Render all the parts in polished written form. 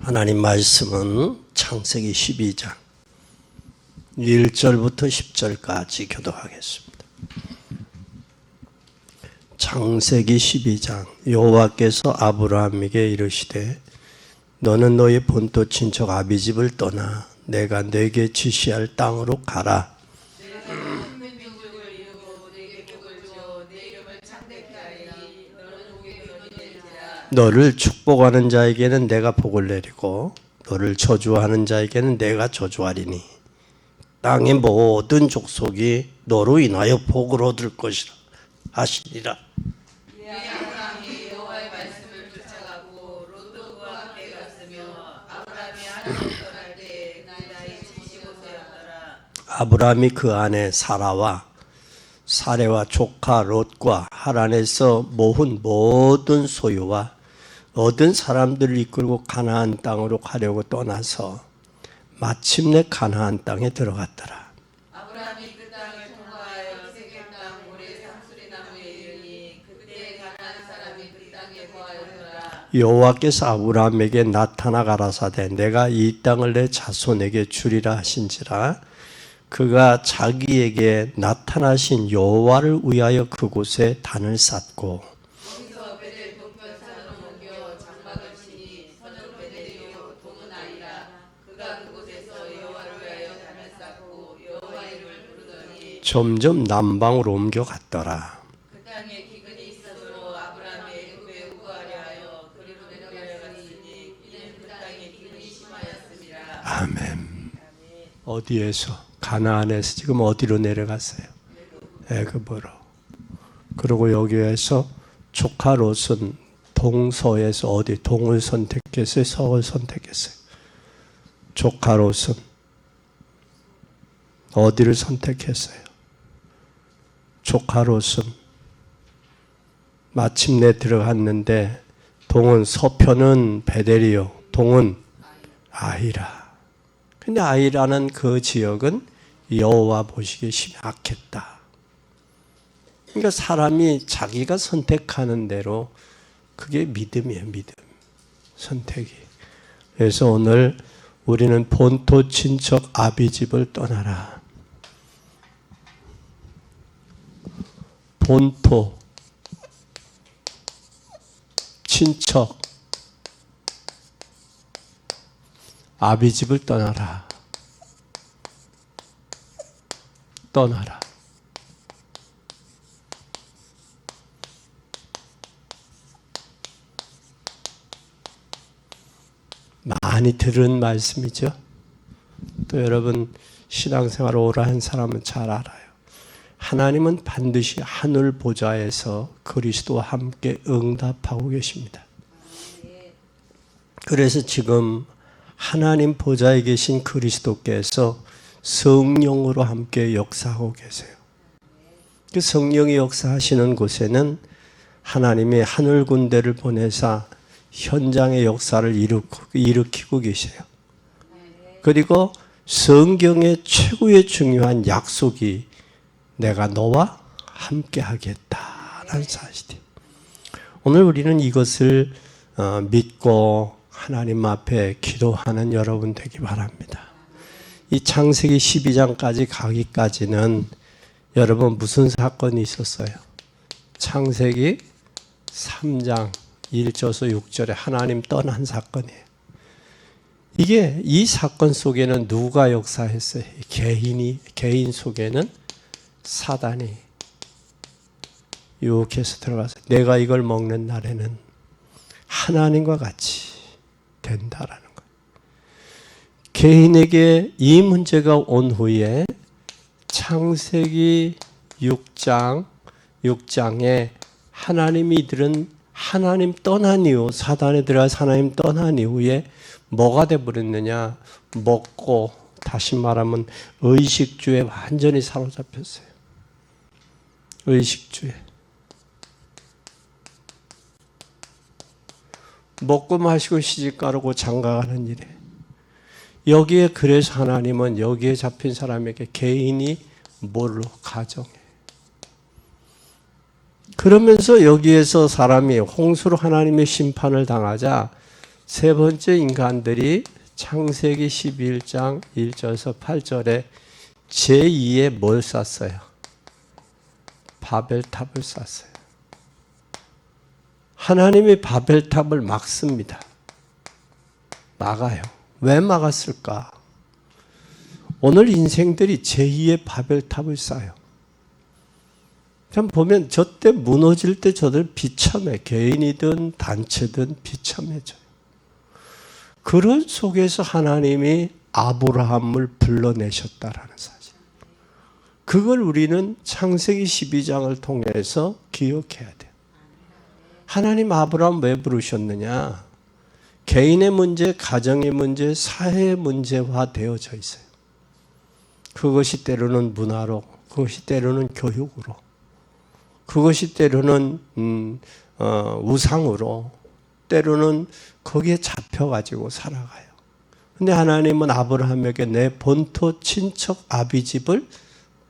하나님 말씀은 창세기 12장 1절부터 10절까지 교독하겠습니다. 창세기 12장 여호와께서 아브라함에게 이르시되 너는 너의 본토 친척 아비집을 떠나 내가 네게 지시할 땅으로 가라. 너를 축복하는 자에게는 내가 복을 내리고 너를 저주하는 자에게는 내가 저주하리니 땅의 모든 족속이 너로 인하여 복을 얻을 것이라 하시니라. 아브라함이 여호와의 말씀을 쫓아가고 롯과 함께 갔으며 아브라함이 하란을 떠날 때 그 나이 75세였더라. 아브라함이 그 아내 사레와 조카 롯과 하란에서 모은 모든 소유와 얻은 사람들을 이끌고 가나안 땅으로 가려고 떠나서 마침내 가나안 땅에 들어갔더라. 아브라함이 그 땅을 통과하여 세겜 땅 모래 상수리 나무에 이르니 그때 가나안 사람이 그 땅에 거하였더라. 여호와께서 아브라함에게 나타나 가라사대 내가 이 땅을 내 자손에게 주리라 하신지라. 그가 자기에게 나타나신 여호와를 위하여 그곳에 단을 쌓고 거기서 베델 동편산으로 옮겨 장막을 치니 서는 베델이요 동은 아이라. 그가 그곳에서 여호와를 위하여 단을 쌓고 여호와 이름을 부르더니 점점 남방으로 옮겨갔더라. 그 땅에 기근이 있었으므로 아브라함이 애굽에 우거하려 하여 그리로 내려가려갔으니 이는 그 땅에 기근이 심하였음이라. 아멘. 어디에서? 가나안에서 지금 어디로 내려갔어요? 애굽으로. 그리고 여기에서 조카 롯은 동서에서 어디? 동을 선택했어요? 서를 선택했어요? 조카 롯은 어디를 선택했어요? 조카 롯은 마침내 들어갔는데 동은 서편은 베델이요, 동은 아이라. 근데 아이라는 그 지역은 여호와 보시기에 심히 악했다. 그러니까 사람이 자기가 선택하는 대로 그게 믿음이에요, 믿음. 선택이. 그래서 오늘 우리는 본토 친척 아비집을 떠나라. 본토 친척 아비집을 떠나라. 떠나라. 많이 들은 말씀이죠. 또 여러분 신앙생활 오래 한 사람은 잘 알아요. 하나님은 반드시 하늘 보좌에서 그리스도와 함께 응답하고 계십니다. 그래서 지금 하나님 보좌에 계신 그리스도께서 성령으로 함께 역사하고 계세요. 그 성령이 역사하시는 곳에는 하나님이 하늘 군대를 보내사 현장의 역사를 일으키고 계세요. 그리고 성경의 최고의 중요한 약속이 내가 너와 함께 하겠다라는 사실이에요. 오늘 우리는 이것을 믿고 하나님 앞에 기도하는 여러분 되기 바랍니다. 이 창세기 12장까지 가기까지는 여러분 무슨 사건이 있었어요? 창세기 3장 1절에서 6절에 하나님 떠난 사건이에요. 이 사건 속에는 누가 역사했어요? 개인 속에는 사단이 유혹해서 들어가서 내가 이걸 먹는 날에는 하나님과 같이 된다라는 거예요. 개인에게 이 문제가 온 후에 창세기 6장에 하나님이들은 하나님 떠난 이후 사단에 들어가서 하나님 떠난 이후에 뭐가 되어버렸느냐? 먹고 다시 말하면 의식주에 완전히 사로잡혔어요. 의식주에. 먹고 마시고 시집가고 장가가는 일에 여기에 그래서 하나님은 여기에 잡힌 사람에게 개인이 뭘로? 가정에. 그러면서 여기에서 사람이 홍수로 하나님의 심판을 당하자 세 번째 인간들이 창세기 11장 1절에서 8절에 제2의 뭘 쌌어요? 바벨탑을 쌌어요. 하나님이 바벨탑을 막습니다. 막아요. 왜 막았을까? 오늘 인생들이 제2의 바벨탑을 쌓아요. 참 보면 저 때 무너질 때 저들 비참해. 개인이든 단체든 비참해져요. 그런 속에서 하나님이 아브라함을 불러내셨다라는 사실. 그걸 우리는 창세기 12장을 통해서 기억해야 돼요. 하나님 아브라함 왜 부르셨느냐? 개인의 문제, 가정의 문제, 사회의 문제화 되어져 있어요. 그것이 때로는 문화로, 그것이 때로는 교육으로, 그것이 때로는 우상으로, 때로는 거기에 잡혀가지고 살아가요. 근데 하나님은 아브라함에게 내 본토 친척 아비집을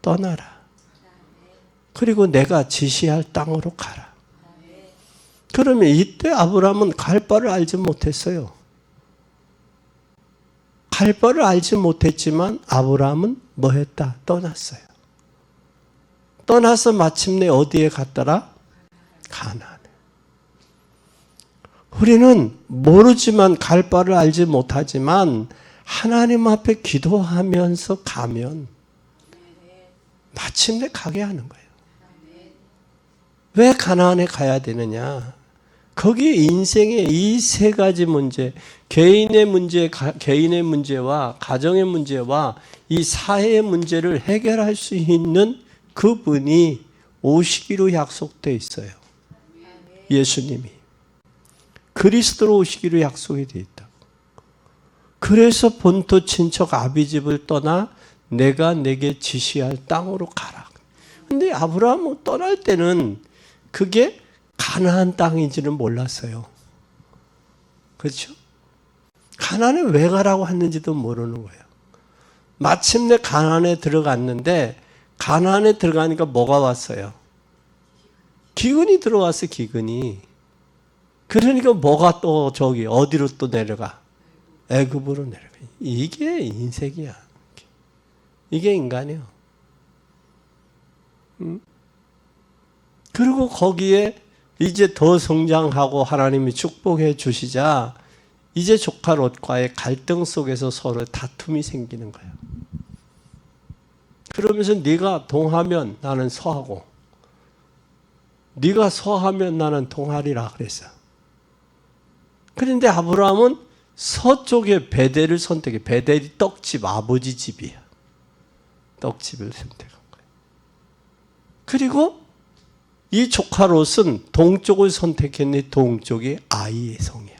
떠나라. 그리고 내가 지시할 땅으로 가라. 그러면 이때 아브라함은 갈 바를 알지 못했어요. 갈 바를 알지 못했지만 아브라함은 뭐 했다? 떠났어요. 떠나서 마침내 어디에 갔더라? 가나안에. 우리는 모르지만 갈 바를 알지 못하지만 하나님 앞에 기도하면서 가면 마침내 가게 하는 거예요. 왜 가나안에 가야 되느냐? 거기 인생의 이 세 가지 문제, 개인의 문제, 개인의 문제와 가정의 문제와 이 사회의 문제를 해결할 수 있는 그분이 오시기로 약속되어 있어요. 예수님이. 그리스도로 오시기로 약속이 되어 있다. 그래서 본토 친척 아비집을 떠나 내가 내게 지시할 땅으로 가라. 근데 아브라함은 떠날 때는 그게 가나안 땅인지는 몰랐어요. 그렇죠? 가나안에 왜 가라고 했는지도 모르는 거예요. 마침내 가나안에 들어갔는데 가나안에 들어가니까 뭐가 왔어요? 기근이 들어왔어요. 기근이. 그러니까 뭐가 또 저기 어디로 또 내려가? 애굽으로 내려가. 이게 인생이야. 이게 인간이요. 그리고 거기에 이제 더 성장하고 하나님이 축복해 주시자 이제 조카 롯과의 갈등 속에서 서로 다툼이 생기는 거예요. 그러면서 네가 동하면 나는 서하고 네가 서하면 나는 동하리라 그랬어. 그런데 아브라함은 서쪽의 베델을 선택해. 베델이 떡집, 아버지 집이야. 떡집을 선택한 거예요. 그리고 이 조카 롯은 동쪽을 선택했는데 동쪽이 아이의 성이야.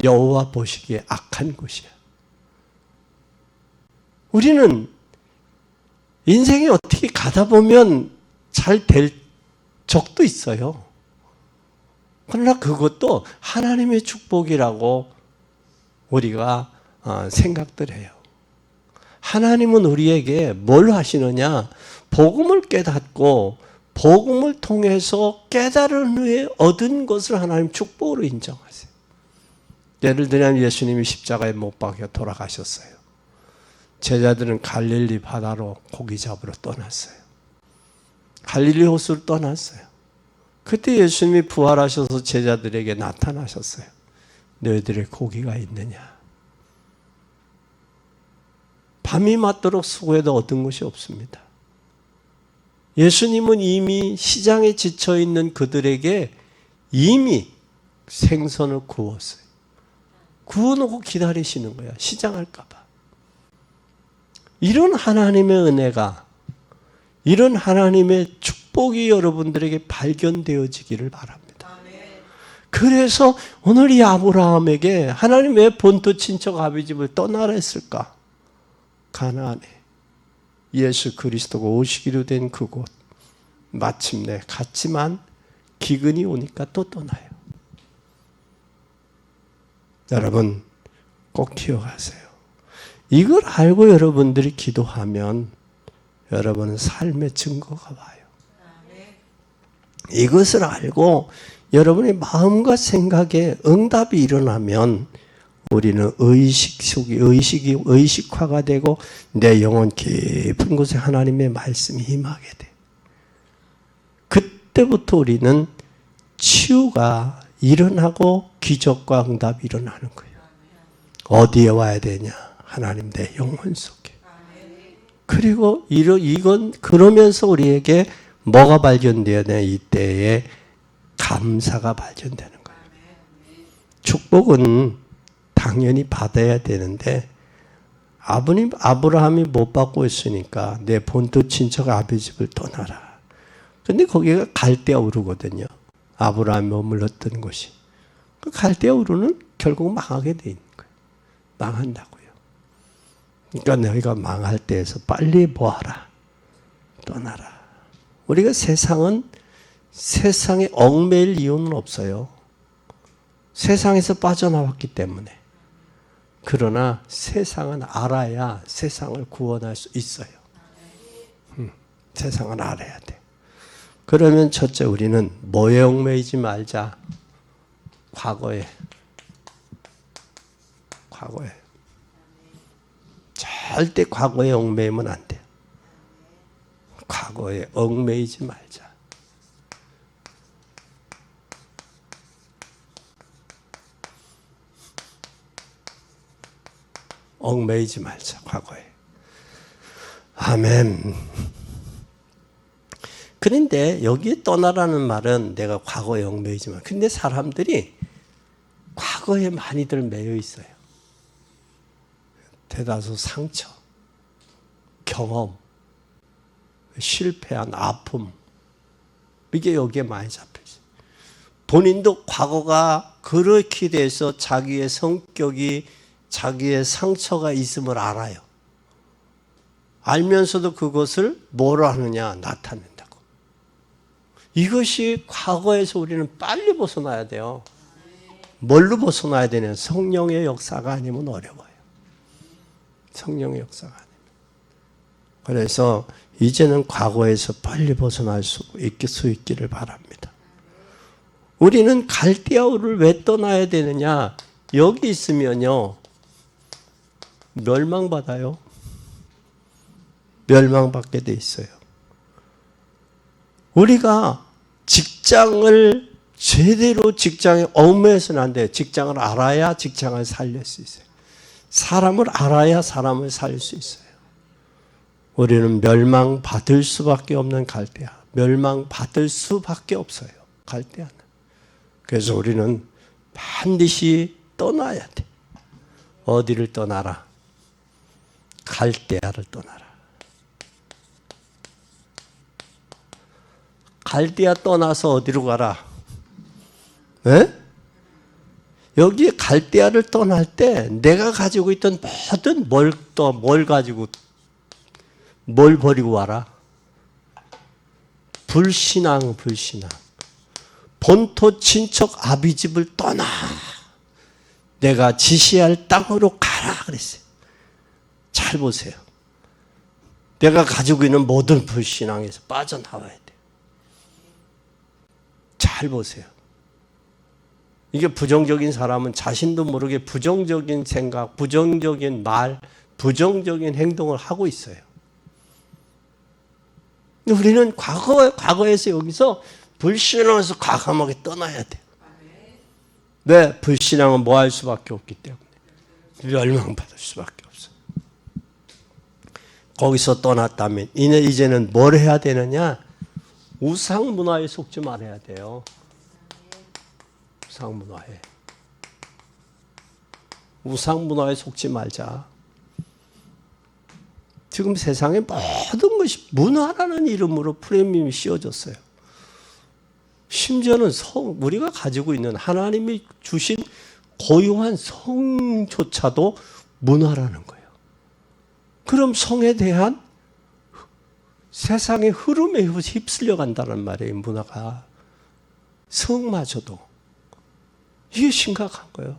여호와 보시기에 악한 곳이야. 우리는 인생이 어떻게 가다 보면 잘 될 적도 있어요. 그러나 그것도 하나님의 축복이라고 우리가 생각들 해요. 하나님은 우리에게 뭘 하시느냐? 복음을 깨닫고 복음을 통해서 깨달은 후에 얻은 것을 하나님 축복으로 인정하세요. 예를 들면 예수님이 십자가에 못 박혀 돌아가셨어요. 제자들은 갈릴리 바다로 고기 잡으러 떠났어요. 갈릴리 호수를 떠났어요. 그때 예수님이 부활하셔서 제자들에게 나타나셨어요. 너희들의 고기가 있느냐? 밤이 맞도록 수고해도 얻은 것이 없습니다. 예수님은 이미 시장에 지쳐있는 그들에게 이미 생선을 구웠어요. 구워놓고 기다리시는 거야. 시장할까 봐. 이런 하나님의 은혜가, 이런 하나님의 축복이 여러분들에게 발견되어지기를 바랍니다. 그래서 오늘 이 아브라함에게 하나님 왜 본토 친척 아비집을 떠나라 했을까? 가나안에 예수 그리스도가 오시기로 된 그곳 마침내 갔지만 기근이 오니까 또 떠나요. 여러분 꼭 기억하세요. 이걸 알고 여러분들이 기도하면 여러분은 삶의 증거가 와요. 이것을 알고 여러분의 마음과 생각에 응답이 일어나면 우리는 의식화가 되고 내 영혼 깊은 곳에 하나님의 말씀이 임하게 돼. 그때부터 우리는 치유가 일어나고 기적과 응답이 일어나는 거예요. 어디에 와야 되냐? 하나님 내 영혼 속에. 그리고 이건 그러면서 우리에게 뭐가 발견되어야 되냐? 이때에 감사가 발견되는 거예요. 축복은 당연히 받아야 되는데 아브라함이 못 받고 있으니까 내 본토 친척 아비 집을 떠나라. 근데 거기가 갈대아 우르거든요. 아브라함이 머물렀던 곳이. 그 갈대아 우르는 결국 망하게 돼 있는 거예요. 망한다고요. 그러니까 너희가 망할 때에서 빨리 뭐하라? 떠나라. 우리가 세상에 얽매일 이유는 없어요. 세상에서 빠져나왔기 때문에. 그러나 세상은 알아야 세상을 구원할 수 있어요. 세상은 알아야 돼. 그러면 첫째 우리는 뭐에 얽매이지 말자. 과거에. 절대 과거에 얽매이면 안 돼요. 과거에 얽매이지 말자. 얽매이지 말자, 과거에. 아멘. 그런데 여기에 떠나라는 말은 내가 과거에 얽매이지 마. 근데 사람들이 과거에 많이들 매여 있어요. 대다수 상처, 경험, 실패한 아픔. 이게 여기에 많이 잡혀 있어요. 본인도 과거가 그렇게 돼서 자기의 성격이 자기의 상처가 있음을 알아요. 알면서도 그것을 뭐로 하느냐? 나타낸다고. 이것이 과거에서 우리는 빨리 벗어나야 돼요. 뭘로 벗어나야 되냐? 성령의 역사가 아니면 어려워요. 성령의 역사가 아니면. 그래서 이제는 과거에서 빨리 벗어날 수 있기를 바랍니다. 우리는 갈대아우를 왜 떠나야 되느냐? 여기 있으면요. 멸망받아요. 멸망받게 돼 있어요. 우리가 직장을 제대로 직장에 얽매여서는 안 돼요. 직장을 알아야 직장을 살릴 수 있어요. 사람을 알아야 사람을 살릴 수 있어요. 우리는 멸망받을 수밖에 없는 갈대아. 멸망받을 수밖에 없어요. 갈대아는. 그래서 우리는 반드시 떠나야 돼. 어디를 떠나라? 갈대아를 떠나라. 갈대아 떠나서 어디로 가라? 네? 여기 갈대아를 떠날 때 내가 가지고 있던 모든 뭘 버리고 와라? 불신앙. 본토 친척 아비 집을 떠나. 내가 지시할 땅으로 가라 그랬어요. 잘 보세요. 내가 가지고 있는 모든 불신앙에서 빠져나와야 돼요. 잘 보세요. 이게 부정적인 사람은 자신도 모르게 부정적인 생각, 부정적인 말, 부정적인 행동을 하고 있어요. 우리는 과거에서 여기서 불신앙에서 과감하게 떠나야 돼요. 왜? 불신앙은 뭐 할 수밖에 없기 때문에. 멸망받을 수밖에 없어요. 거기서 떠났다면 이제는 뭘 해야 되느냐? 우상 문화에 속지 말아야 돼요. 우상 문화에 속지 말자. 지금 세상에 모든 것이 문화라는 이름으로 프레임이 씌워졌어요. 심지어는 우리가 가지고 있는 하나님이 주신 고유한 성조차도 문화라는 거예요. 그럼 성에 대한 세상의 흐름에 휩쓸려 간다는 말이에요. 문화가. 성마저도. 이게 심각한 거예요.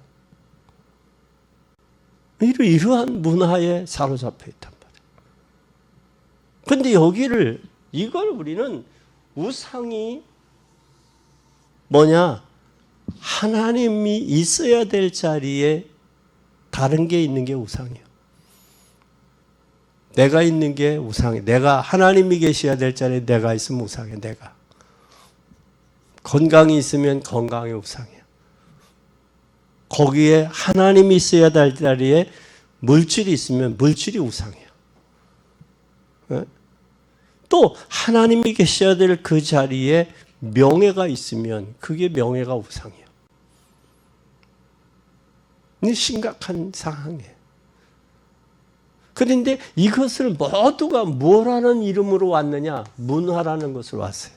이러한 문화에 사로잡혀 있단 말이에요. 그런데 이걸 우리는 우상이 뭐냐? 하나님이 있어야 될 자리에 다른 게 있는 게 우상이에요. 내가 있는 게 우상이에요. 내가 하나님이 계셔야 될 자리에 내가 있으면 우상이에요. 내가. 건강이 있으면 건강이 우상이에요. 거기에 하나님이 있어야 될 자리에 물질이 있으면 물질이 우상이에요. 또 하나님이 계셔야 될 그 자리에 명예가 있으면 그게 명예가 우상이에요. 심각한 상황이에요. 그런데 이것을 모두가 뭐라는 이름으로 왔느냐? 문화라는 것으로 왔어요.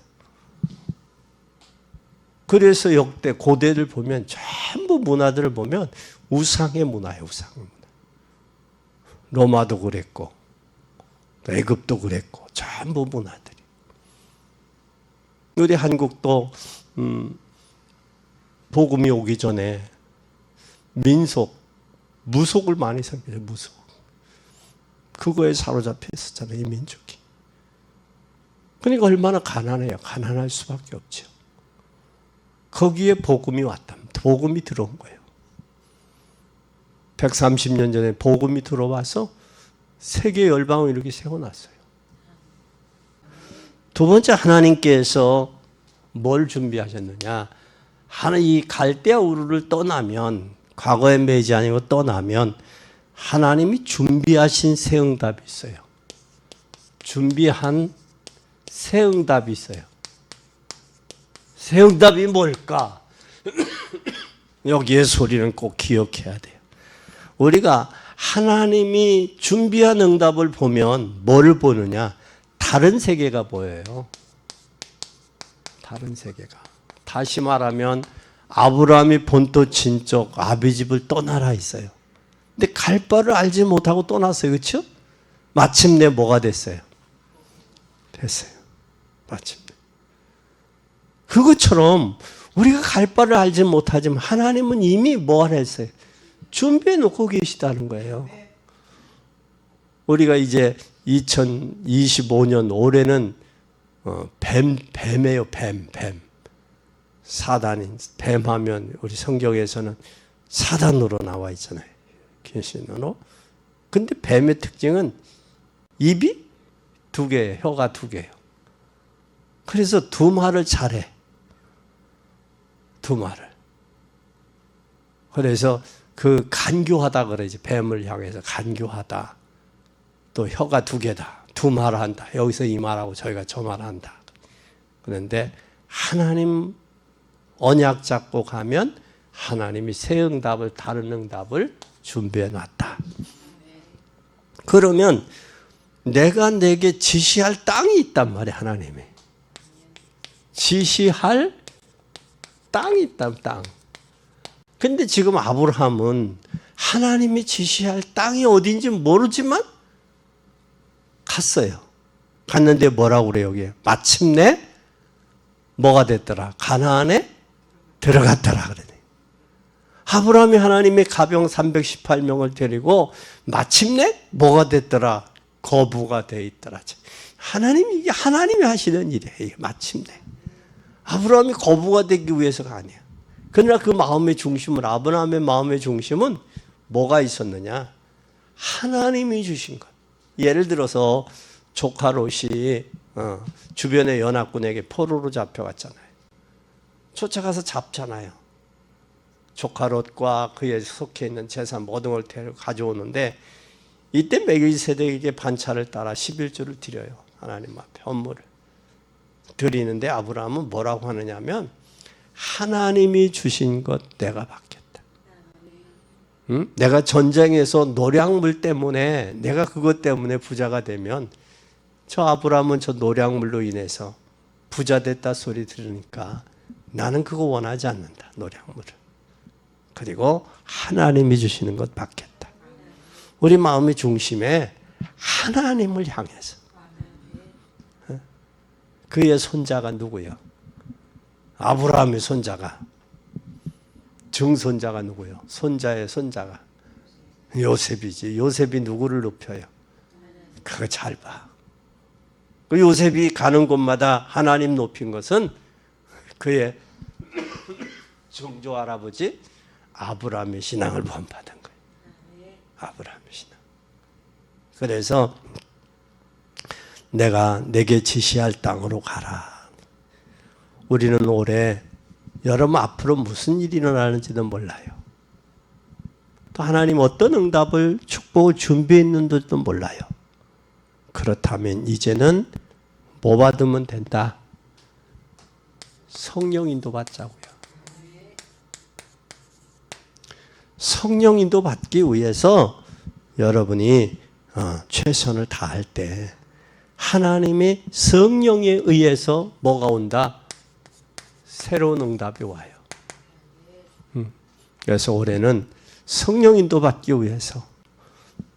그래서 역대 고대를 보면 전부 문화들을 보면 우상의 문화예요. 우상의 문화. 로마도 그랬고 애굽도 그랬고 전부 문화들이. 우리 한국도 복음이 오기 전에 민속, 무속을 많이 섬겨요. 무속. 그거에 사로잡혀 있었잖아요. 이 민족이. 그러니까 얼마나 가난해요. 가난할 수밖에 없죠. 거기에 복음이 왔다. 복음이 들어온 거예요. 130년 전에 복음이 들어와서 세계 열방을 이렇게 세워놨어요. 두 번째, 하나님께서 뭘 준비하셨느냐? 이 갈대아 우르를 떠나면, 과거에 매지 아니고 떠나면 하나님이 준비하신 새 응답이 있어요. 준비한 새 응답이 있어요. 새 응답이 뭘까? 여기에 소리는 꼭 기억해야 돼요. 우리가 하나님이 준비한 응답을 보면 뭐를 보느냐? 다른 세계가 보여요. 다른 세계가. 다시 말하면 아브라함이 본토 친족 아비집을 떠나라 했어요. 근데 갈 바를 알지 못하고 떠났어요. 그렇죠? 마침내 뭐가 됐어요? 됐어요. 마침내. 그것처럼 우리가 갈 바를 알지 못하지만 하나님은 이미 뭐 했어요? 준비해 놓고 계시다는 거예요. 우리가 이제 2025년 올해는 뱀이에요. 뱀. 사단인 뱀하면 우리 성경에서는 사단으로 나와 있잖아요. 귀신으로. 근데 뱀의 특징은 입이 두 개예요. 혀가 두 개예요. 그래서 두 말을 잘해. 두 말을. 그래서 그 간교하다 그러지. 뱀을 향해서 간교하다. 또 혀가 두 개다. 두 말을 한다. 여기서 이 말하고 저희가 저 말을 한다. 그런데 하나님 언약 잡고 가면 하나님이 새 응답을, 다른 응답을 준비해 놨다. 그러면 내가 내게 지시할 땅이 있단 말이야. 하나님이. 지시할 땅이 있다. 땅. 근데 지금 아브라함은 하나님이 지시할 땅이 어딘지 모르지만 갔어요. 갔는데 뭐라고 그래요? 여기 마침내 뭐가 됐더라? 가나안에 들어갔더라 그러네. 아브라함이 하나님의 가병 318명을 데리고 마침내 뭐가 됐더라? 거부가 돼 있더라. 이게 하나님이 하시는 일이에요. 마침내. 아브라함이 거부가 되기 위해서가 아니야. 그러나 그 마음의 중심은, 아브라함의 마음의 중심은 뭐가 있었느냐? 하나님이 주신 것. 예를 들어서 조카 롯이 주변의 연합군에게 포로로 잡혀갔잖아요. 쫓아가서 잡잖아요. 조카 롯과 그에 속해 있는 재산 모든 걸 가져오는데 이때 멜기세덱에게 반차를 따라 11조를 드려요. 하나님 앞에 헌물을 드리는데 아브라함은 뭐라고 하느냐면 하나님이 주신 것 내가 받겠다. 응? 내가 전쟁에서 노량물 때문에 내가 그것 때문에 부자가 되면 저 아브라함은 저 노량물로 인해서 부자 됐다 소리 들으니까 나는 그거 원하지 않는다. 노량물을. 그리고 하나님이 주시는 것 받겠다. 우리 마음의 중심에 하나님을 향해서. 그의 손자가 누구요? 아브라함의 손자가. 증손자가 누구요? 손자의 손자가. 요셉이지. 요셉이 누구를 높여요? 그거 잘 봐. 그 요셉이 가는 곳마다 하나님 높인 것은 그의 정조 할아버지 아브라함의 신앙을 본받은 거예요. 아브라함의 신앙. 그래서 내가 내게 지시할 땅으로 가라. 우리는 올해 여러분 앞으로 무슨 일이 일어나는지도 몰라요. 또 하나님 어떤 응답을 축복을 준비했는지도 몰라요. 그렇다면 이제는 뭐 받으면 된다? 성령 인도 받자고요. 성령 인도 받기 위해서 여러분이 최선을 다할 때 하나님의 성령에 의해서 뭐가 온다? 새로운 응답이 와요. 그래서 올해는 성령 인도 받기 위해서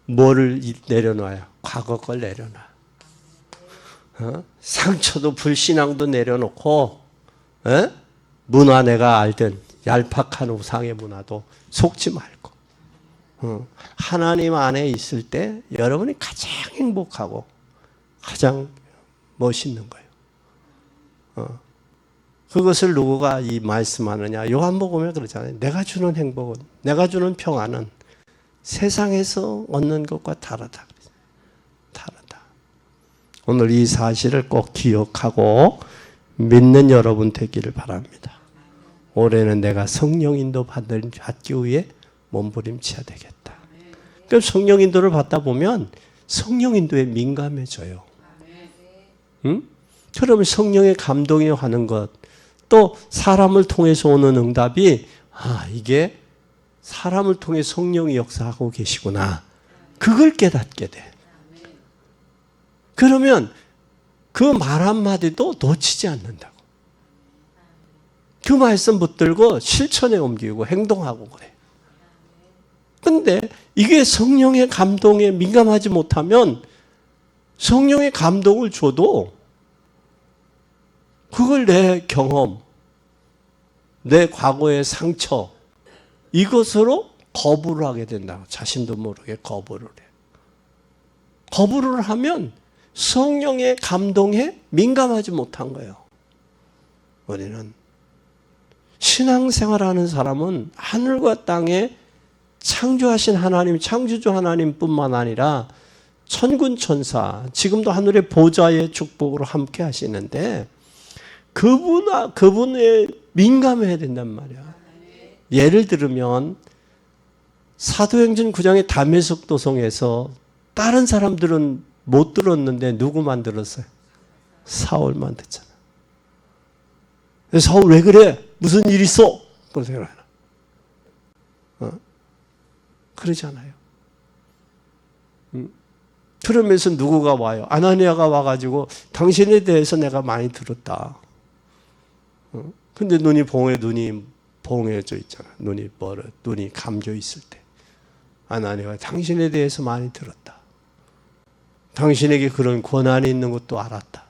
뭐를 내려놔요? 과거 걸 내려놔. 상처도 불신앙도 내려놓고 문화 내가 알던 얄팍한 우상의 문화도 속지 말고 하나님 안에 있을 때 여러분이 가장 행복하고 가장 멋있는 거예요. 그것을 누구가 이 말씀하느냐? 요한복음에 그러잖아요. 내가 주는 행복은, 내가 주는 평안은 세상에서 얻는 것과 다르다. 다르다. 오늘 이 사실을 꼭 기억하고 믿는 여러분 되기를 바랍니다. 올해는 내가 성령 인도 받기 위해 몸부림쳐야 되겠다. 그럼 성령 인도를 받다 보면 성령 인도에 민감해져요. 응? 그러면 성령의 감동이 하는 것, 또 사람을 통해서 오는 응답이 이게 사람을 통해 성령이 역사하고 계시구나. 그걸 깨닫게 돼. 그러면 그 말 한마디도 놓치지 않는다고. 그 말씀 붙들고 실천에 옮기고 행동하고 그래. 근데 이게 성령의 감동에 민감하지 못하면 성령의 감동을 줘도 그걸 내 경험, 내 과거의 상처, 이것으로 거부를 하게 된다고. 자신도 모르게 거부를 해. 거부를 하면 성령의 감동에 민감하지 못한 거예요. 우리는 신앙생활하는 사람은 하늘과 땅에 창조하신 하나님, 창조주 하나님뿐만 아니라 천군 천사, 지금도 하늘의 보좌의 축복으로 함께 하시는데 그분에 민감해야 된단 말이야. 예를 들면 사도행전 9장의 다메섹 도성에서 다른 사람들은 못 들었는데 누구만 들었어요? 사울만 듣잖아. 사울 왜 그래? 무슨 일 있어? 그런 생각을 하나? 그러지 않아요. 그러면서 누구가 와요? 아나니아가 와가지고 당신에 대해서 내가 많이 들었다. 근데 눈이 봉해져 있잖아. 눈이 감겨 있을 때. 아나니아가 당신에 대해서 많이 들었다. 당신에게 그런 권한이 있는 것도 알았다.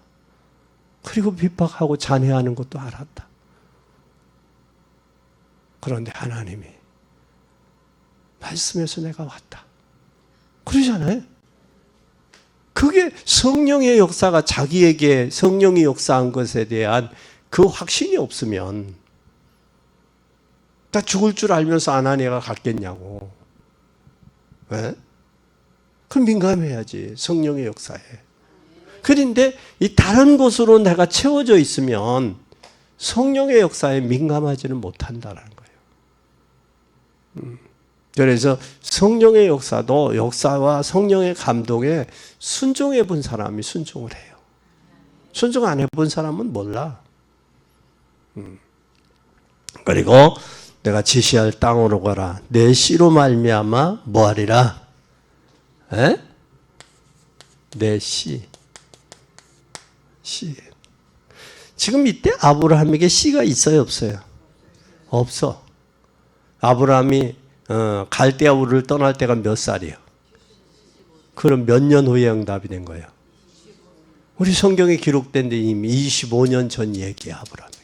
그리고 핍박하고 잔해하는 것도 알았다. 그런데 하나님이 말씀에서 내가 왔다. 그러잖아요. 그게 성령의 역사가 자기에게 성령이 역사한 것에 대한 그 확신이 없으면 다 죽을 줄 알면서 아나니아가 갔겠냐고. 왜? 그럼 민감해야지. 성령의 역사에. 그런데 이 다른 곳으로 내가 채워져 있으면 성령의 역사에 민감하지는 못한다는 거예요. 그래서 성령의 역사도 역사와 성령의 감동에 순종해 본 사람이 순종을 해요. 순종 안 해본 사람은 몰라. 그리고 내가 지시할 땅으로 가라. 내 씨로 말미암아 뭐하리라? 내 씨. 지금 이때 아브라함에게 씨가 있어요, 없어요? 없어. 아브라함이 갈대아 우르를 떠날 때가 몇 살이에요? 그럼 몇 년 후에 응답이 된 거예요? 우리 성경에 기록된 데 이미 25년 전 얘기야, 아브라함에게.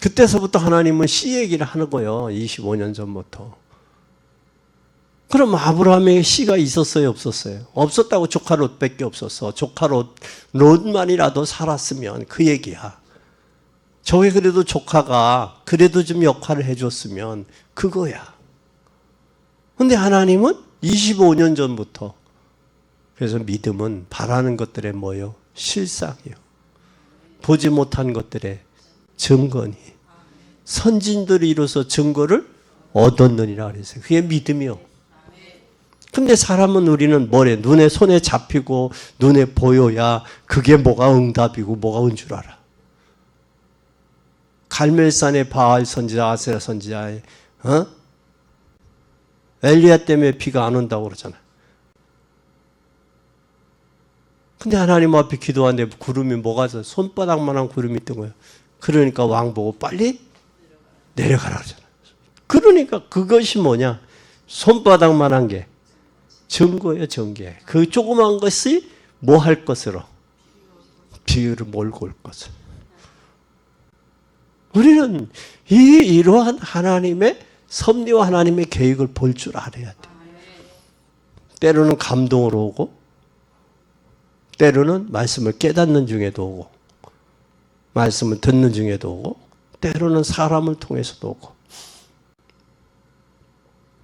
그때서부터 하나님은 씨 얘기를 하는 거예요. 25년 전부터. 그럼 아브라함에게 씨가 있었어요, 없었어요? 없었다고 조카 롯밖에 없었어. 조카 롯만이라도 살았으면 그 얘기야. 저게 그래도 조카가 그래도 좀 역할을 해줬으면 그거야. 근데 하나님은 25년 전부터, 그래서 믿음은 바라는 것들의 뭐요? 실상이요. 보지 못한 것들의 증거니. 선진들이 이로써 증거를 얻었느니라 그랬어요. 그게 믿음이요. 근데 사람은 우리는 뭐래? 눈에 손에 잡히고 눈에 보여야 그게 뭐가 응답이고 뭐가 은 줄 알아. 갈멜산의 바알 선지자, 아세라 선지자의 엘리야 때문에 비가 안 온다고 그러잖아. 근데 하나님 앞에 기도하는데 구름이 뭐가 있어? 손바닥만한 구름이 있던 거예요. 그러니까 왕 보고 빨리 내려가라 그러잖아. 그러니까 그것이 뭐냐? 손바닥만한 게 증거예요, 증거. 그 조그만 것이 뭐 할 것으로? 비유를 몰고 올 것을. 우리는 이러한 하나님의 섭리와 하나님의 계획을 볼 줄 알아야 돼. 때로는 감동으로 오고, 때로는 말씀을 깨닫는 중에도 오고, 말씀을 듣는 중에도 오고, 때로는 사람을 통해서도 오고.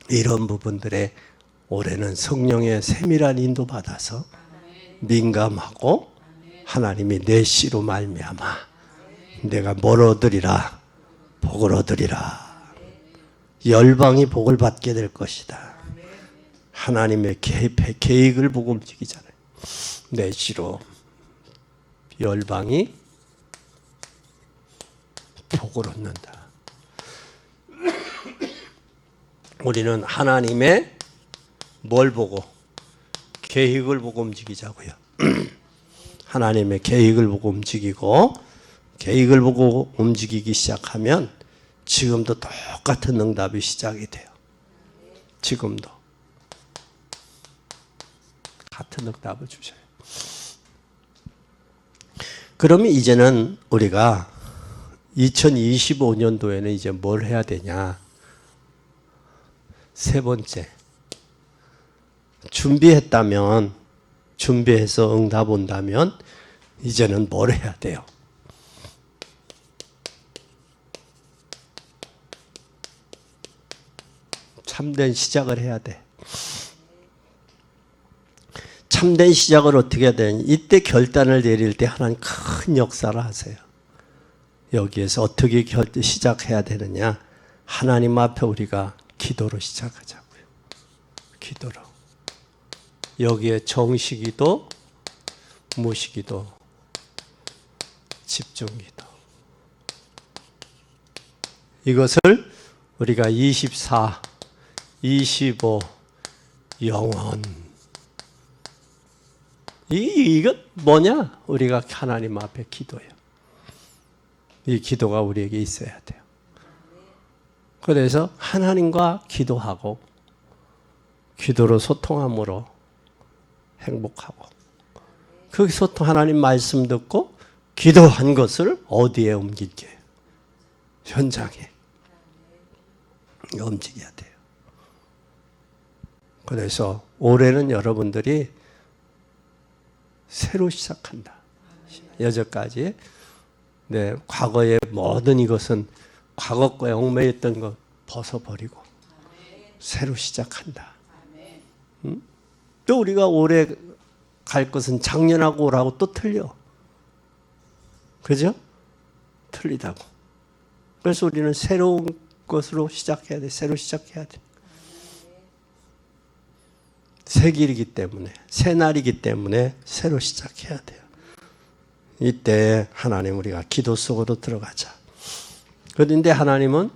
이런 부분들에 올해는 성령의 세밀한 인도 받아서 민감하고 하나님이 내 씨로 말미암아 내가 뭘 얻으리라? 복을 얻으리라. 열방이 복을 받게 될 것이다. 하나님의 계획을 보고 움직이잖아요. 내 씨로 열방이 복을 얻는다. 우리는 하나님의 뭘 보고? 계획을 보고 움직이자고요. 하나님의 계획을 보고 움직이고, 계획을 보고 움직이기 시작하면 지금도 똑같은 응답이 시작이 돼요. 지금도 같은 응답을 주셔요. 그러면 이제는 우리가 2025년도에는 이제 뭘 해야 되냐? 세 번째, 준비해서 응답 온다면 이제는 뭘 해야 돼요? 참된 시작을 해야 돼. 참된 시작을 어떻게 해야 되냐? 이때 결단을 내릴 때 하나님 큰 역사를 하세요. 여기에서 어떻게 시작해야 되느냐? 하나님 앞에 우리가 기도로 시작하자고요. 기도로. 여기에 정시기도, 무시기도, 집중기도. 이것을 우리가 24, 25, 영원. 이것 뭐냐? 우리가 하나님 앞에 기도예요. 이 기도가 우리에게 있어야 돼요. 그래서 하나님과 기도하고 기도로 소통함으로 행복하고, 그 소통 하나님 말씀 듣고 기도한 것을 어디에 옮길게요? 현장에 움직여야 돼요. 그래서 올해는 여러분들이 새로 시작한다. 여태까지 과거의 모든 이것은 과거 거에 얽매였던 것 벗어버리고 새로 시작한다. 또 우리가 올해 갈 것은 작년하고 올하고 또 틀려. 그죠? 틀리다고. 그래서 우리는 새로운 것으로 시작해야 돼. 새로 시작해야 돼. 새 길이기 때문에, 새 날이기 때문에 새로 시작해야 돼요. 이때 하나님 우리가 기도 속으로 들어가자. 그런데 하나님은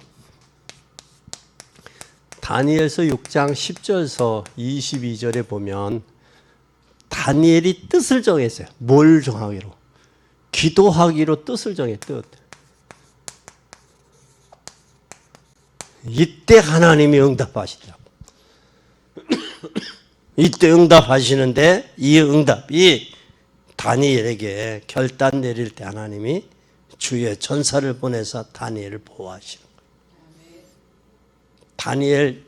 다니엘서 6장 10절에서 22절에 보면 다니엘이 뜻을 정했어요. 뭘 정하기로? 기도하기로 뜻을 정해. 뜻. 이때 하나님이 응답하시더라고. 이때 응답하시는데 이 응답이 다니엘에게 결단 내릴 때 하나님이 주의 전사를 보내서 다니엘을 보호하시는 거예요. 다니엘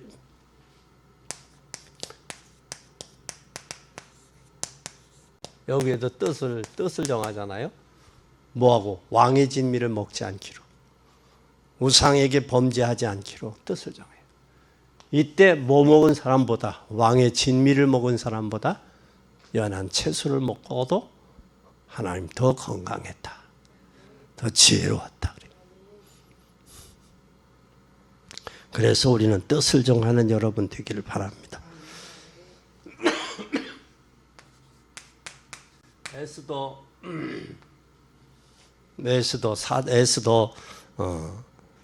여기에도 뜻을 정하잖아요. 뭐하고? 왕의 진미를 먹지 않기로, 우상에게 범죄하지 않기로 뜻을 정해요. 이때 뭐 먹은 사람보다, 왕의 진미를 먹은 사람보다 연한 채소를 먹고도 하나님 더 건강했다, 더 지혜로웠다. 그래서 우리는 뜻을 정하는 여러분 되기를 바랍니다. 에스더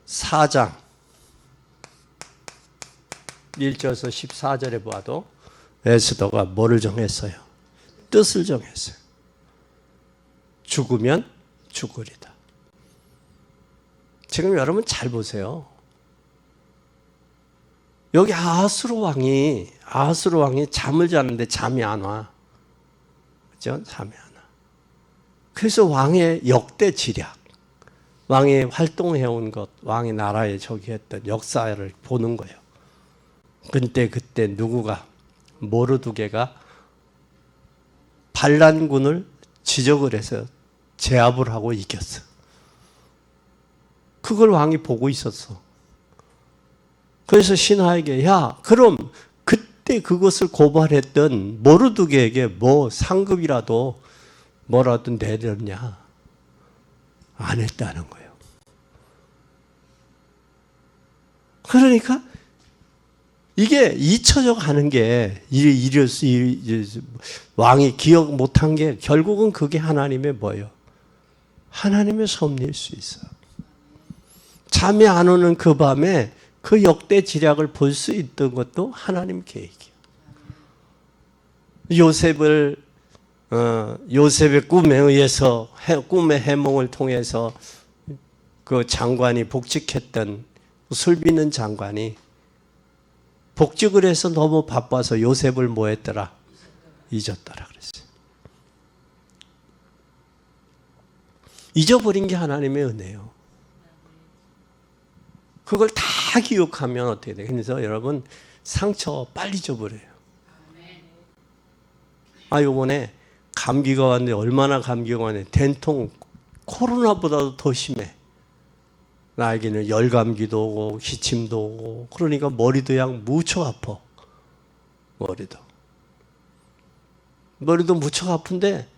4장 1절에서 14절에 봐도 에스더가 뭐를 정했어요? 뜻을 정했어요. 죽으면 죽으리다. 지금 여러분 잘 보세요. 여기 아하스로 왕이 잠을 자는데 잠이 안 와. 그죠? 잠이 안 와. 그래서 왕의 역대 지략, 왕이 활동해온 것, 왕이 나라에 저기 했던 역사를 보는 거예요. 그때 누구가, 모르드게가 반란군을 지적을 해서 제압을 하고 이겼어. 그걸 왕이 보고 있었어. 그래서 신하에게, 야, 그럼 그때 그것을 고발했던 모르드게에게 뭐 상급이라도 뭐라도 내렸냐? 안 했다는 거예요. 그러니까 이게 잊혀져 가는 게, 왕이 기억 못한 게 결국은 그게 하나님의 뭐예요? 하나님의 섭리일 수 있어요. 잠이 안 오는 그 밤에 그 역대 지략을 볼 수 있던 것도 하나님 계획이에요. 요셉의 꿈에 의해서, 꿈의 해몽을 통해서 그 장관이 복직했던, 술 빚는 장관이 복직을 해서 너무 바빠서 요셉을 뭐 했더라? 잊었더라 그랬어요. 잊어버린 게 하나님의 은혜예요. 그걸 다 기억하면 어떻게 돼요? 그래서 여러분, 상처 빨리 잊어버려요. 요번에 감기가 왔는데, 얼마나 감기가 왔는데, 된통 코로나보다도 더 심해. 나에게는 열감기도 오고 기침도 오고, 그러니까 머리도 양 무척 아파. 머리도 무척 아픈데,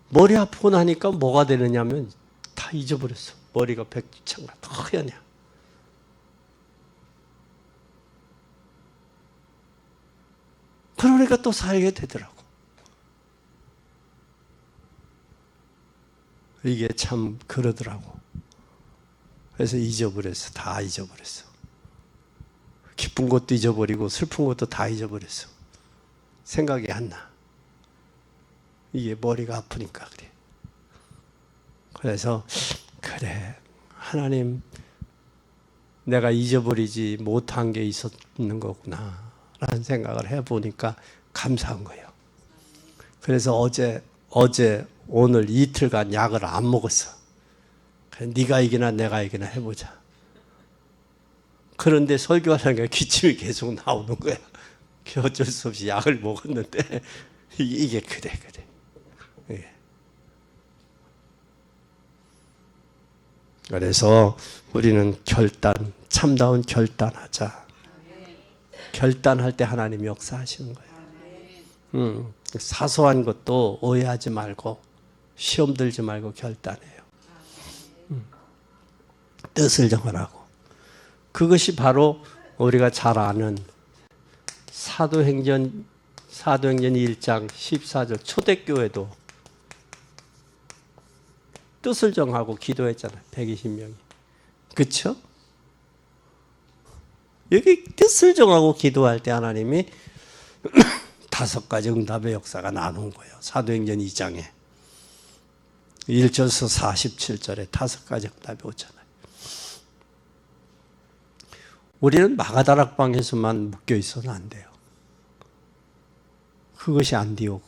머리 아프고 나니까 뭐가 되느냐면 다 잊어버렸어. 머리가 백지창가 허연이야. 그러니까 또 살게 되더라고. 이게 참 그러더라고. 그래서 잊어버렸어. 다 잊어버렸어. 기쁜 것도 잊어버리고 슬픈 것도 다 잊어버렸어. 생각이 안 나. 이게 머리가 아프니까 그래. 그래서 그래, 하나님, 내가 잊어버리지 못한 게 있었는 거구나 라는 생각을 해보니까 감사한 거예요. 그래서 어제 오늘 이틀간 약을 안 먹었어. 네가 이기나 내가 이기나 해보자. 그런데 설교하다가 기침이 계속 나오는 거야. 어쩔 수 없이 약을 먹었는데 이게 그래. 예. 그래서 우리는 참다운 결단하자. 결단할 때 하나님이 역사하시는 거예요. 사소한 것도 오해하지 말고, 시험 들지 말고 결단해요. 뜻을 정하라고. 그것이 바로 우리가 잘 아는 사도행전 1장 14절, 초대교회도 뜻을 정하고 기도했잖아요. 120명이. 그렇죠? 여기 뜻을 정하고 기도할 때 하나님이 5가지 응답의 역사가 나눈 거예요. 사도행전 2장에 1절에서 47절에 5가지 응답이 오잖아요. 우리는 마가다락방에서만 묶여 있어서는 안 돼요. 그것이 안디옥.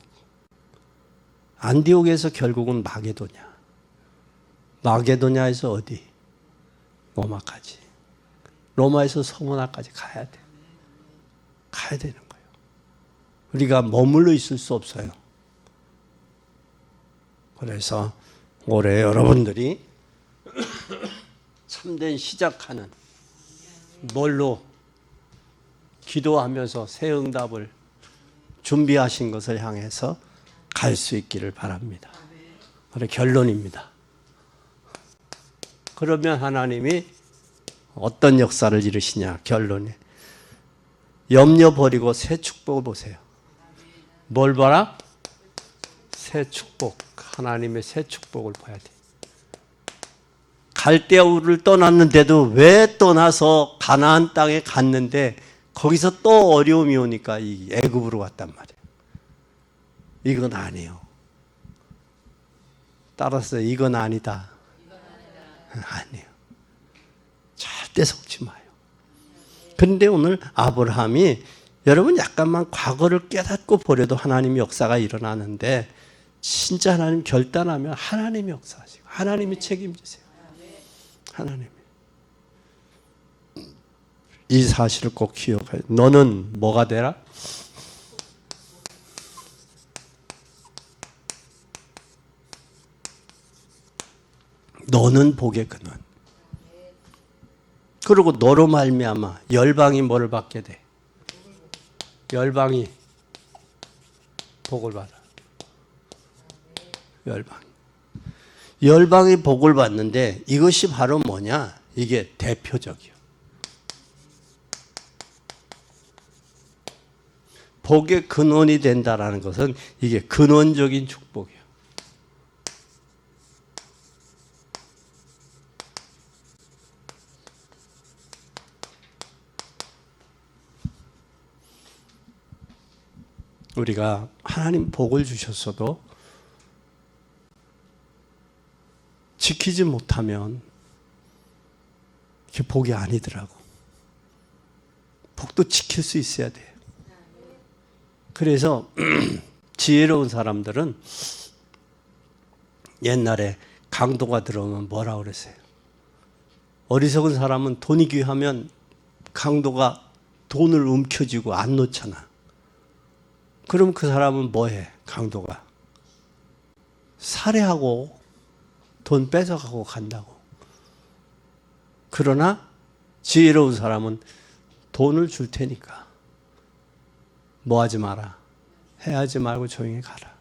안디옥에서 결국은 마게도냐. 마게도냐에서 어디? 로마까지. 로마에서 서문화까지 가야 돼. 가야 되는 거예요. 우리가 머물러 있을 수 없어요. 그래서 올해 여러분들이 참된 시작하는 뭘로 기도하면서 새 응답을 준비하신 것을 향해서 갈 수 있기를 바랍니다. 그래 결론입니다. 그러면 하나님이 어떤 역사를 이루시냐? 결론이 염려 버리고 새 축복을 보세요. 뭘 봐라? 새 축복. 하나님의 새 축복을 봐야 돼. 갈대아우를 떠났는데도 왜 떠나서 가나안 땅에 갔는데 거기서 또 어려움이 오니까 이 애굽으로 갔단 말이에요. 이건 아니에요. 따라서 이건 아니다. 아니에요. 절대 속지 마요. 그런데 오늘 아브라함이 여러분 약간만 과거를 깨닫고 보려도 하나님의 역사가 일어나는데 진짜 하나님 결단하면 하나님이 역사하시고 하나님이 책임지세요. 하나님이. 이 사실을 꼭 기억해요. 너는 뭐가 되라? 너는 복의 근원. 그리고 너로 말미암아 열방이 뭐를 받게 돼? 열방이 복을 받아. 열방이 복을 받는데 이것이 바로 뭐냐? 이게 대표적이요. 복의 근원이 된다라는 것은 이게 근원적인 축복이에요. 우리가 하나님 복을 주셨어도 지키지 못하면 그게 복이 아니더라고. 복도 지킬 수 있어야 돼요. 그래서 지혜로운 사람들은 옛날에 강도가 들어오면 뭐라고 그랬어요? 어리석은 사람은 돈이 귀하면 강도가 돈을 움켜쥐고 안 놓잖아. 그럼 그 사람은 뭐해? 강도가 살해하고 돈 뺏어가고 간다고. 그러나 지혜로운 사람은 돈을 줄 테니까 뭐 하지 마라. 해하지 말고 조용히 가라.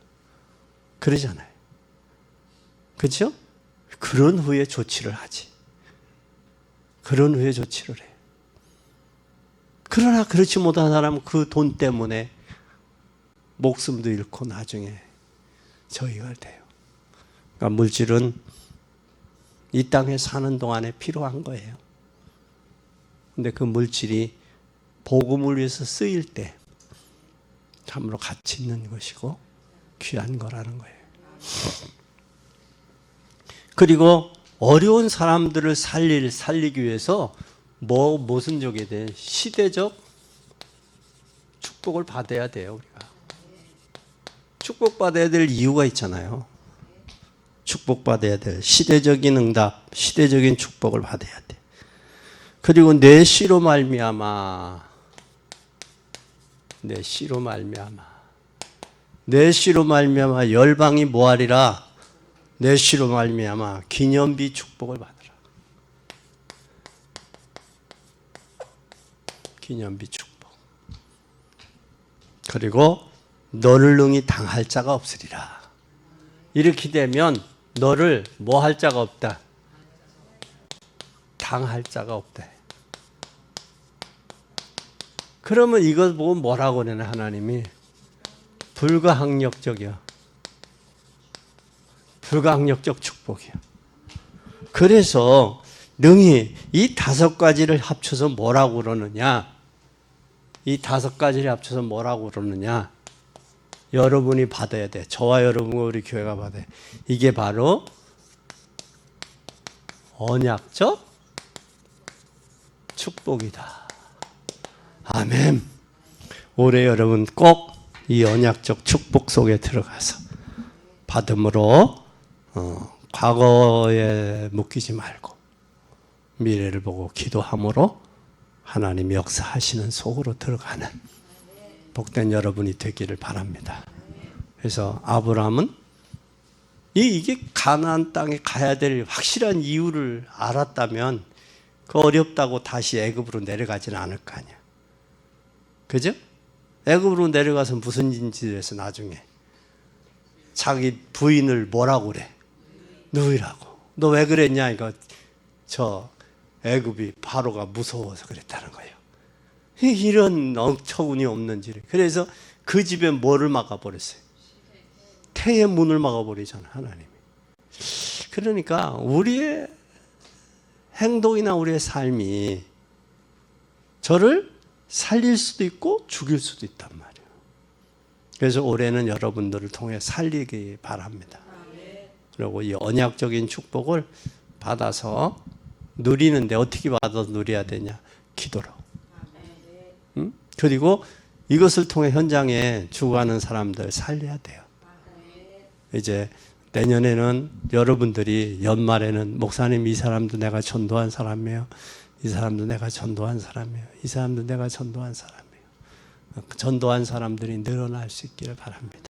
그러잖아요. 그렇죠? 그런 후에 조치를 하지. 그런 후에 조치를 해. 그러나 그렇지 못한 사람은 그 돈 때문에 목숨도 잃고 나중에 저희가 돼요. 그러니까 물질은 이 땅에 사는 동안에 필요한 거예요. 근데 그 물질이 복음을 위해서 쓰일 때 참으로 가치 있는 것이고 귀한 거라는 거예요. 그리고 어려운 사람들을 살리기 위해서 무슨 적이 돼? 시대적 축복을 받아야 돼요, 우리가. 축복받아야 될 이유가 있잖아요. 축복받아야 될 시대적인 응답, 시대적인 축복을 받아야 돼. 그리고 내 씨로 말미암아 열방이 뭐하리라? 내 씨로 말미암아 기념비 축복을 받으라. 기념비 축복. 그리고 너를 능히 당할 자가 없으리라. 이렇게 되면 너를 뭐 할 자가 없다? 당할 자가 없다. 그러면 이걸 보고 뭐라고 그러나 하나님이? 불가항력적이야. 불가항력적 축복이야. 그래서 능히 이 5가지를 합쳐서 뭐라고 그러느냐? 이 5가지를 합쳐서 뭐라고 그러느냐? 여러분이 받아야 돼. 저와 여러분과 우리 교회가 받아야 돼. 이게 바로 언약적 축복이다. 아멘. 올해 여러분 꼭 이 언약적 축복 속에 들어가서 받음으로 과거에 묶이지 말고 미래를 보고 기도함으로 하나님 역사하시는 속으로 들어가는 복된 여러분이 되기를 바랍니다. 그래서 아브라함은 이게 가나안 땅에 가야 될 확실한 이유를 알았다면 그 어렵다고 다시 애굽으로 내려가지는 않을 거 아니야. 그죠? 애굽으로 내려가서 무슨 짓을 해서 나중에 자기 부인을 뭐라고 그래? 누이라고. 너 왜 그랬냐? 이거 저 애굽이 바로가 무서워서 그랬다는 거예요. 이런 어처구니 없는 질. 그래서 그 집에 뭐를 막아버렸어요? 태의 문을 막아버리잖아요, 하나님이. 그러니까 우리의 행동이나 우리의 삶이 저를 살릴 수도 있고 죽일 수도 있단 말이에요. 그래서 올해는 여러분들을 통해 살리기 바랍니다. 그리고 이 언약적인 축복을 받아서 누리는데 어떻게 받아서 누려야 되냐? 기도로. 응? 그리고 이것을 통해 현장에 죽어가는 사람들 살려야 돼요. 이제 내년에는 여러분들이 연말에는 목사님 이 사람도 내가 전도한 사람이에요. 이 사람도 내가 전도한 사람이에요. 이 사람도 내가 전도한 사람이에요. 전도한 사람들이 늘어날 수 있기를 바랍니다.